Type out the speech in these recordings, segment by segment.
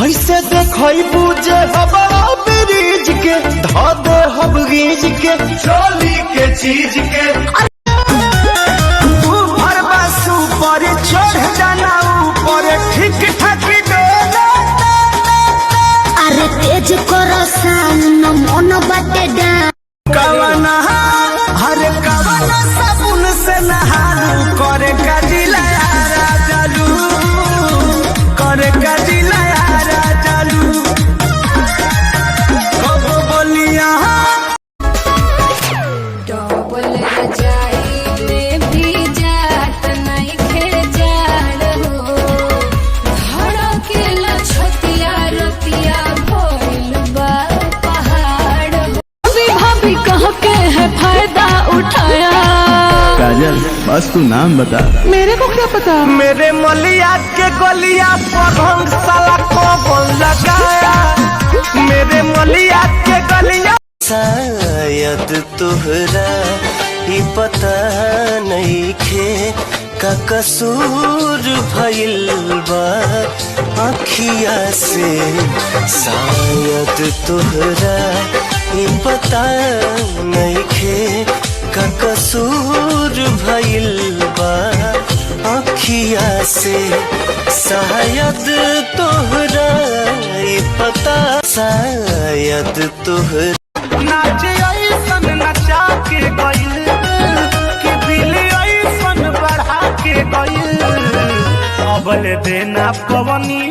ऐसे देखबू जे हवा ब्रिज के धा दे हम गीज के चोली के चीज के तू भर बसू पर चढ़ जाना ऊपर ठीक ठाक डोला। अरे तेज करो साउंड मन बाटे डांस कवना हरे कवना साबुन से नहालू करे कजिला राजालू करे कजिला राजालू कब बोलिया डबल रजाई में भी जात नहीं खे जाड़ हो धड़केला छतिया रतिया भइल बा पहाड़ हो। अभी भाभी कह के है फायदा उठाया। काजल बस तू नाम बता। मेरे को क्या पता। मेरे मलिया के गलिया पर हम साला कौन लगाया मेरे मलिया के गलिया। शायद तुहरा ही पता नहीं खे का कसूर भइल बा अखिया से। शायद तुहरा ही पता नहीं खे का कसूर भइल बा अखिया से। शायद तोहरा ही पता शायद तोहरा नाच ऐसन नचा के गइल कि दिल ऐसन बढ़ा के गइल। अबल देना पवनी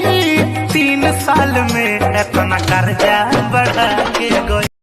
3 साल में इतना कर्जा